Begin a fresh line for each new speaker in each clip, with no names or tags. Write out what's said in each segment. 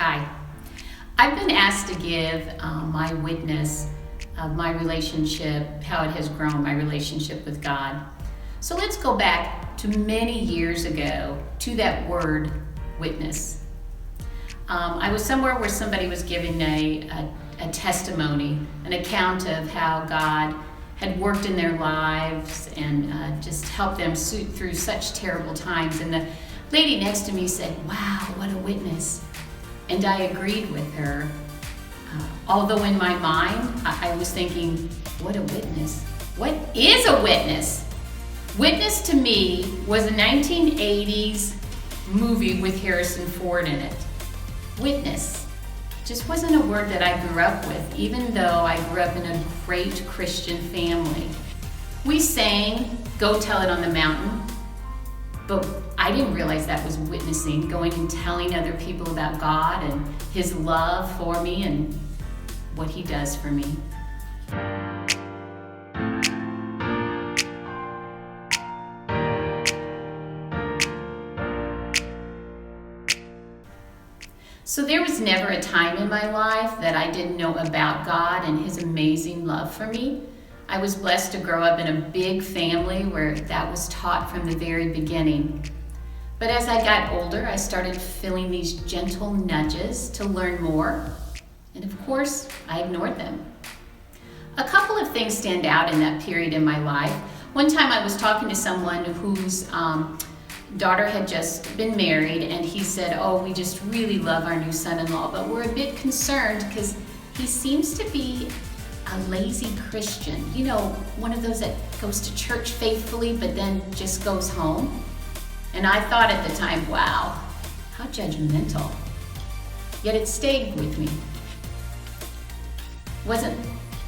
Hi. I've been asked to give my witness of my relationship, how it has grown, my relationship with God. So let's go back to many years ago to that word, witness. I was somewhere where somebody was giving a testimony, an account of how God had worked in their lives and just helped them through such terrible times. And the lady next to me said, "Wow, what a witness." And I agreed with her. Although in my mind, I was thinking, what a witness. What is a witness? Witness to me was a 1980s movie with Harrison Ford in it. Witness just wasn't a word that I grew up with, even though I grew up in a great Christian family. We sang Go Tell It on the Mountain, but I didn't realize that was witnessing, going and telling other people about God and His love for me and what He does for me. So there was never a time in my life that I didn't know about God and His amazing love for me. I was blessed to grow up in a big family where that was taught from the very beginning. But as I got older, I started feeling these gentle nudges to learn more. And of course, I ignored them. A couple of things stand out in that period in my life. One time I was talking to someone whose daughter had just been married, and he said, "Oh, we just really love our new son-in-law, but we're a bit concerned because he seems to be a lazy Christian. You know, one of those that goes to church faithfully but then just goes home." And I thought at the time, wow, how judgmental. Yet it stayed with me. It wasn't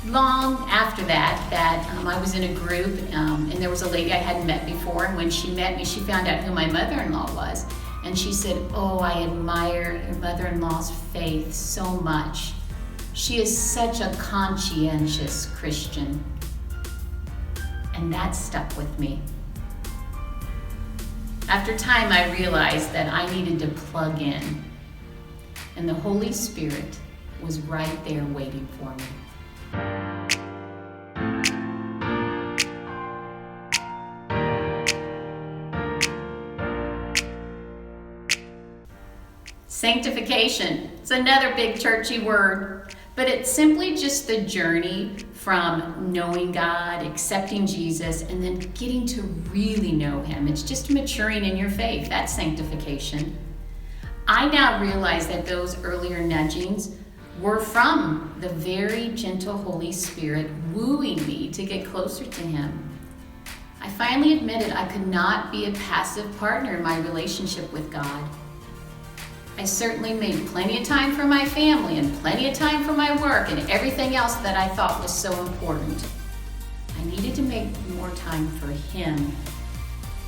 long after that I was in a group and there was a lady I hadn't met before, and when she met me, she found out who my mother-in-law was. And she said, "Oh, I admire your mother-in-law's faith so much. She is such a conscientious Christian." And that stuck with me. After time, I realized that I needed to plug in, and the Holy Spirit was right there waiting for me. Sanctification. It's another big churchy word, but it's simply just the journey from knowing God, accepting Jesus, and then getting to really know Him. It's just maturing in your faith. That's sanctification. I now realize that those earlier nudgings were from the very gentle Holy Spirit wooing me to get closer to Him. I finally admitted I could not be a passive partner in my relationship with God. I certainly made plenty of time for my family and plenty of time for my work and everything else that I thought was so important. I needed to make more time for Him.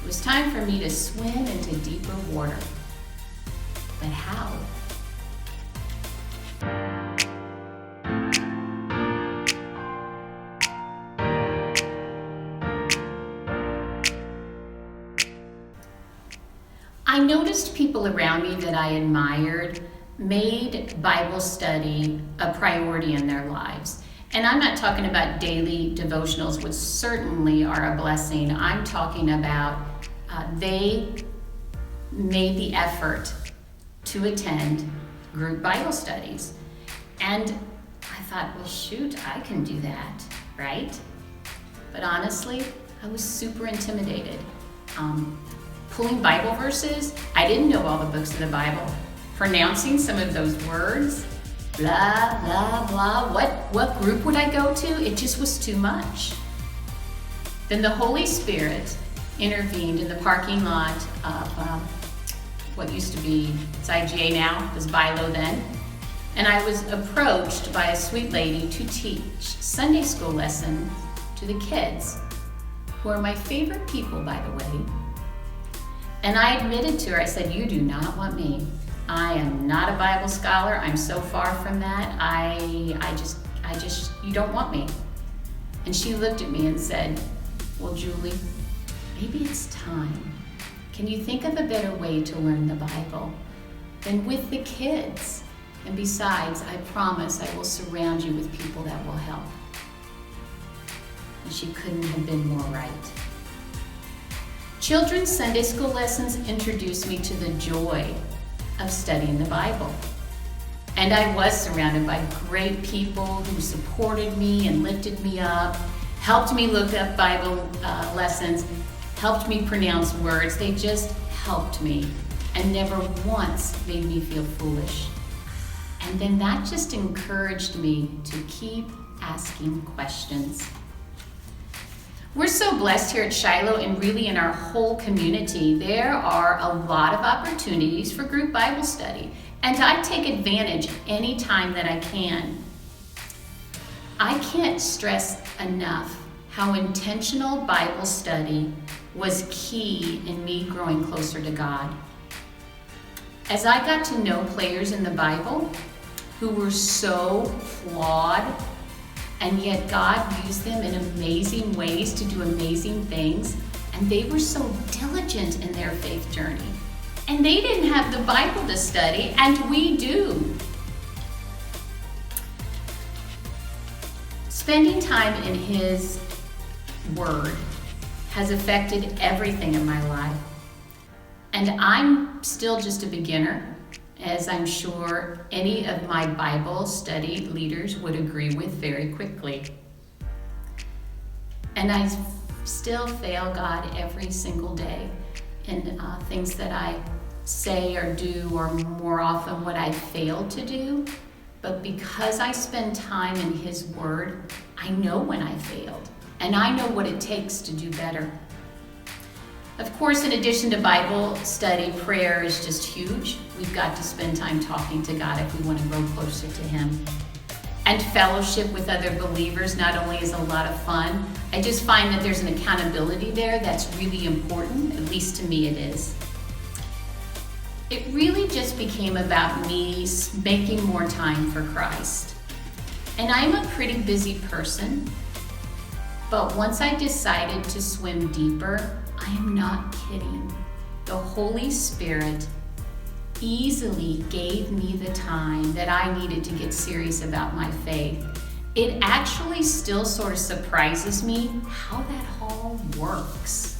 It was time for me to swim into deeper water. But how? I noticed people around me that I admired made Bible study a priority in their lives. And I'm not talking about daily devotionals, which certainly are a blessing. I'm talking about they made the effort to attend group Bible studies. And I thought, well, shoot, I can do that, right? But honestly, I was super intimidated. Pulling Bible verses, I didn't know all the books of the Bible. Pronouncing some of those words, blah, blah, blah. What group would I go to? It just was too much. Then the Holy Spirit intervened in the parking lot of what used to be, it's IGA now, it was BILO then. And I was approached by a sweet lady to teach Sunday school lessons to the kids, who are my favorite people, by the way. And I admitted to her, I said, "You do not want me. I am not a Bible scholar. I'm so far from that. I just, you don't want me." And she looked at me and said, "Well, Julie, maybe it's time. Can you think of a better way to learn the Bible than with the kids? And besides, I promise I will surround you with people that will help. And she couldn't have been more right. Children's Sunday school lessons introduced me to the joy of studying the Bible. And I was surrounded by great people who supported me and lifted me up, helped me look up Bible lessons, helped me pronounce words. They just helped me and never once made me feel foolish. And then that just encouraged me to keep asking questions. We're so blessed here at Shiloh and really in our whole community. There are a lot of opportunities for group Bible study, and I take advantage anytime that I can. I can't stress enough how intentional Bible study was key in me growing closer to God. As I got to know players in the Bible who were so flawed, and yet God used them in amazing ways to do amazing things, and they were so diligent in their faith journey. And they didn't have the Bible to study, and we do. Spending time in His Word has affected everything in my life. And I'm still just a beginner, as I'm sure any of my Bible study leaders would agree with very quickly. And I still fail God every single day in things that I say or do, or more often what I fail to do. But because I spend time in His Word, I know when I failed, and I know what it takes to do better. Of course, in addition to Bible study, prayer is just huge. We've got to spend time talking to God if we want to grow closer to Him. And fellowship with other believers not only is a lot of fun, I just find that there's an accountability there that's really important, at least to me it is. It really just became about me making more time for Christ. And I'm a pretty busy person, but once I decided to swim deeper, I am not kidding. The Holy Spirit easily gave me the time that I needed to get serious about my faith. It actually still sort of surprises me how that all works.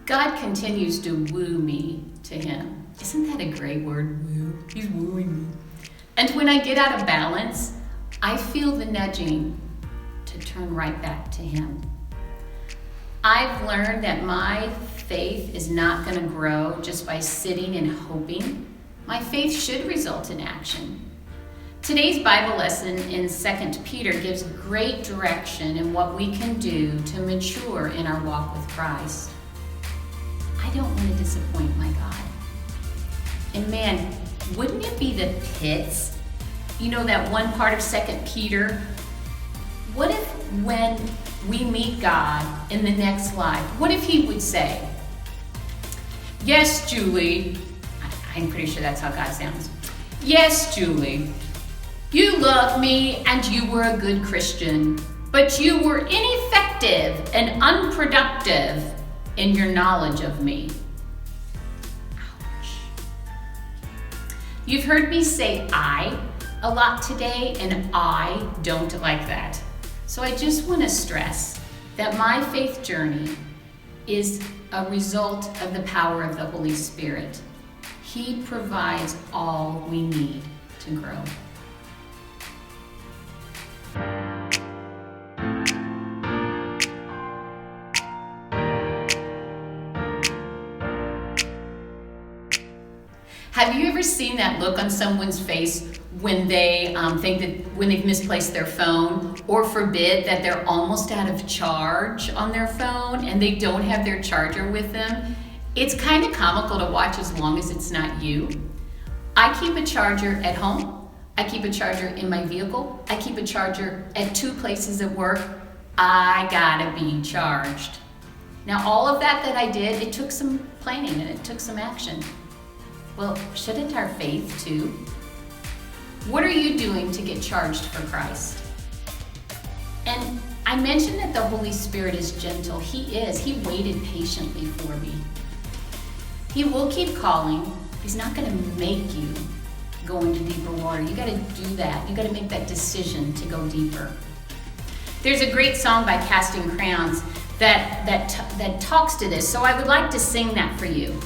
God continues to woo me to Him. Isn't that a great word, woo? He's wooing me. And when I get out of balance, I feel the nudging to turn right back to Him. I've learned that my faith is not going to grow just by sitting and hoping. My faith should result in action. Today's Bible lesson in 2 Peter gives great direction in what we can do to mature in our walk with Christ. I don't want to disappoint my God. And man, wouldn't it be the pits? You know that one part of 2 Peter? What if when we meet God in the next life, what if He would say, "Yes, Julie," I'm pretty sure that's how God sounds. "Yes, Julie, you love me and you were a good Christian, but you were ineffective and unproductive in your knowledge of me." You've heard me say "I" a lot today, and I don't like that. So I just want to stress that my faith journey is a result of the power of the Holy Spirit. He provides all we need to grow. Have you ever seen that look on someone's face when they think that when they've misplaced their phone, or forbid that they're almost out of charge on their phone and they don't have their charger with them? It's kind of comical to watch as long as it's not you. I keep a charger at home. I keep a charger in my vehicle. I keep a charger at 2 places at work. I gotta be charged. Now, all of that I did, it took some planning and it took some action. Well, shouldn't our faith too? What are you doing to get charged for Christ? And I mentioned that the Holy Spirit is gentle. He is. He waited patiently for me. He will keep calling. He's not going to make you go into deeper water. You got to do that. You got to make that decision to go deeper. There's a great song by Casting Crowns that talks to this. So I would like to sing that for you.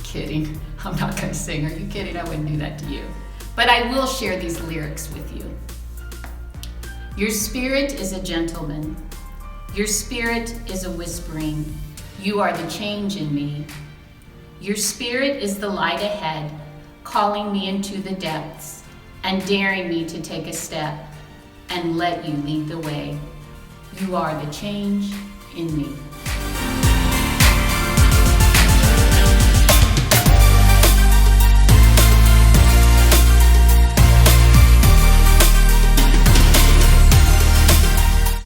Kidding. I'm not going to sing. Are you kidding? I wouldn't do that to you. But I will share these lyrics with you. Your spirit is a gentleman. Your spirit is a whispering. You are the change in me. Your spirit is the light ahead, calling me into the depths and daring me to take a step and let you lead the way. You are the change in me.